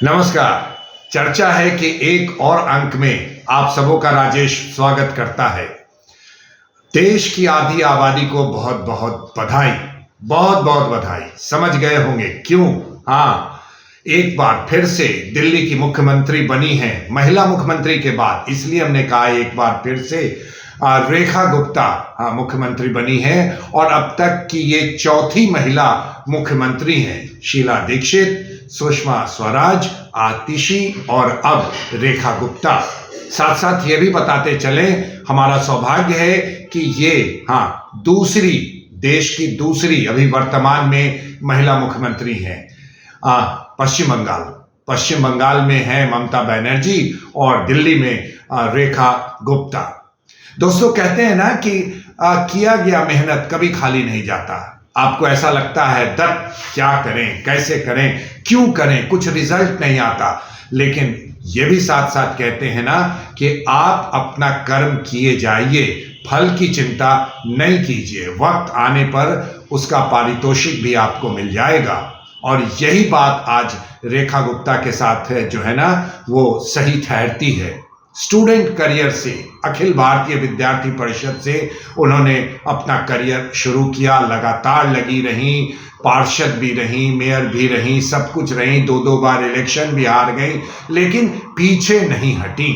नमस्कार। चर्चा है कि एक और अंक में आप सबों का राजेश स्वागत करता है। देश की आधी आबादी को बहुत बहुत बधाई, बहुत बहुत बधाई। समझ गए होंगे क्यों? हाँ, एक बार फिर से दिल्ली की मुख्यमंत्री बनी है महिला मुख्यमंत्री के बाद, इसलिए हमने कहा एक बार फिर से रेखा गुप्ता मुख्यमंत्री बनी है और अब तक की ये चौथी महिला मुख्यमंत्री हैं। शीला दीक्षित, सुषमा स्वराज, आतिशी और अब रेखा गुप्ता। साथ साथ ये भी बताते चले, हमारा सौभाग्य है कि ये दूसरी, देश की दूसरी अभी वर्तमान में महिला मुख्यमंत्री हैं। पश्चिम बंगाल में है ममता बनर्जी और दिल्ली में रेखा गुप्ता। दोस्तों, कहते हैं ना कि किया गया मेहनत कभी खाली नहीं जाता। आपको ऐसा लगता है क्या करें, कैसे करें, क्यों करें, कुछ रिजल्ट नहीं आता, लेकिन ये भी साथ साथ कहते हैं ना कि आप अपना कर्म किए जाइए, फल की चिंता नहीं कीजिए, वक्त आने पर उसका पारितोषिक भी आपको मिल जाएगा। और यही बात आज रेखा गुप्ता के साथ जो है ना वो सही ठहरती है। स्टूडेंट करियर से, अखिल भारतीय विद्यार्थी परिषद से उन्होंने अपना करियर शुरू किया, लगातार लगी रहीं, पार्षद भी रहीं, मेयर भी रहीं, सब कुछ रहीं, दो बार इलेक्शन भी हार गई, लेकिन पीछे नहीं हटी।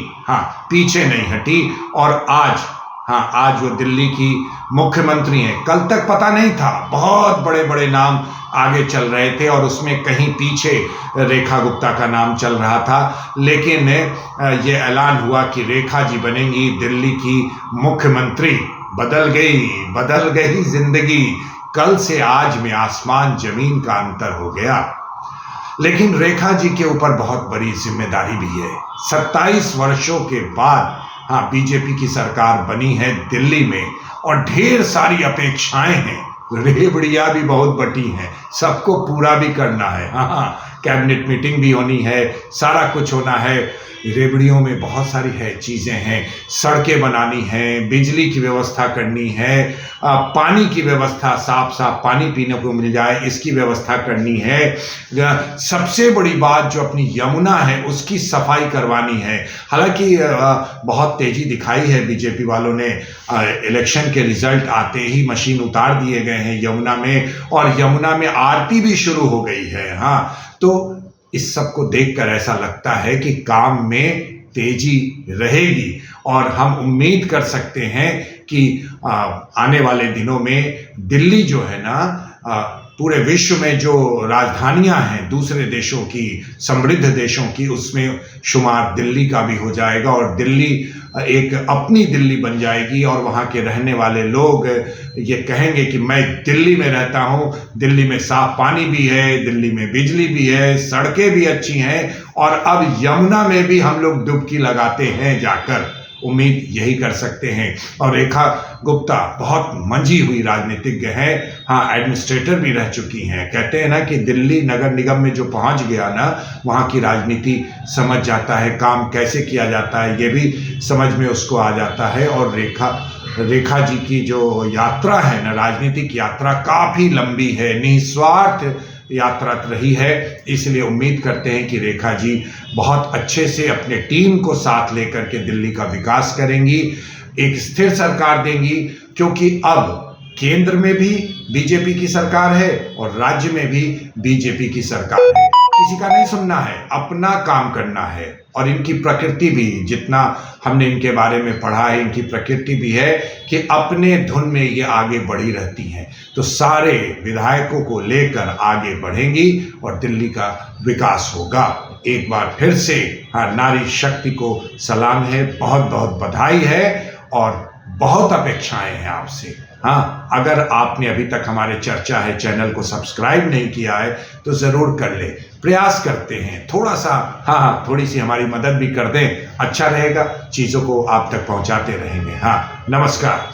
और आज वो दिल्ली की मुख्यमंत्री हैं। कल तक पता नहीं था, बहुत बड़े बड़े नाम आगे चल रहे थे और उसमें कहीं पीछे रेखा गुप्ता का नाम चल रहा था, लेकिन ये ऐलान हुआ कि रेखा जी बनेंगी दिल्ली की मुख्यमंत्री। बदल गई जिंदगी। कल से आज में आसमान जमीन का अंतर हो गया। लेकिन रेखा जी के ऊपर बहुत बड़ी जिम्मेदारी भी है। 27 वर्षों के बाद बीजेपी की सरकार बनी है दिल्ली में और ढेर सारी अपेक्षाएं हैं, रेबड़ियां भी बहुत बटी हैं, सबको पूरा भी करना है। कैबिनेट मीटिंग भी होनी है, सारा कुछ होना है। रेबड़ियों में बहुत सारी चीज़ें हैं, सड़कें बनानी हैं, बिजली की व्यवस्था करनी है, पानी की व्यवस्था, साफ पानी पीने को मिल जाए, इसकी व्यवस्था करनी है। सबसे बड़ी बात जो अपनी यमुना है उसकी सफाई करवानी है। हालांकि बहुत तेजी दिखाई है बीजेपी वालों ने, इलेक्शन के रिजल्ट आते ही मशीन उतार दिए गए हैं यमुना में और यमुना में आरती भी शुरू हो गई है। तो इस सब को देखकर ऐसा लगता है कि काम में तेजी रहेगी और हम उम्मीद कर सकते हैं कि आने वाले दिनों में दिल्ली जो है ना पूरे विश्व में जो राजधानियां हैं दूसरे देशों की, समृद्ध देशों की, उसमें शुमार दिल्ली का भी हो जाएगा और दिल्ली एक अपनी दिल्ली बन जाएगी और वहाँ के रहने वाले लोग ये कहेंगे कि मैं दिल्ली में रहता हूँ, दिल्ली में साफ पानी भी है, दिल्ली में बिजली भी है, सड़कें भी अच्छी हैं और अब यमुना में भी हम लोग डुबकी लगाते हैं जाकर। उम्मीद यही कर सकते हैं। और रेखा गुप्ता बहुत मंझी हुई राजनीतिज्ञ हैं, एडमिनिस्ट्रेटर भी रह चुकी हैं। कहते हैं ना कि दिल्ली नगर निगम में जो पहुंच गया ना, वहाँ की राजनीति समझ जाता है, काम कैसे किया जाता है ये भी समझ में उसको आ जाता है। और रेखा जी की जो यात्रा है ना, राजनीतिक यात्रा काफ़ी लंबी है, निस्वार्थ यात्रा रही है, इसलिए उम्मीद करते हैं कि रेखा जी बहुत अच्छे से अपने टीम को साथ लेकर के दिल्ली का विकास करेंगी, एक स्थिर सरकार देंगी, क्योंकि अब केंद्र में भी बीजेपी की सरकार है और राज्य में भी बीजेपी की सरकार है। किसी का नहीं सुनना है, अपना काम करना है। और इनकी प्रकृति भी, जितना हमने इनके बारे में पढ़ा है, इनकी प्रकृति भी है कि अपने धुन में ये आगे बढ़ी रहती हैं। तो सारे विधायकों को लेकर आगे बढ़ेंगी और दिल्ली का विकास होगा। एक बार फिर से नारी शक्ति को सलाम है, बहुत बहुत बधाई है और बहुत अपेक्षाएं हैं आपसे। अगर आपने अभी तक हमारे चर्चा है चैनल को सब्सक्राइब नहीं किया है तो ज़रूर कर ले। प्रयास करते हैं थोड़ा सा, थोड़ी सी हमारी मदद भी कर दें, अच्छा रहेगा, चीज़ों को आप तक पहुंचाते रहेंगे। नमस्कार।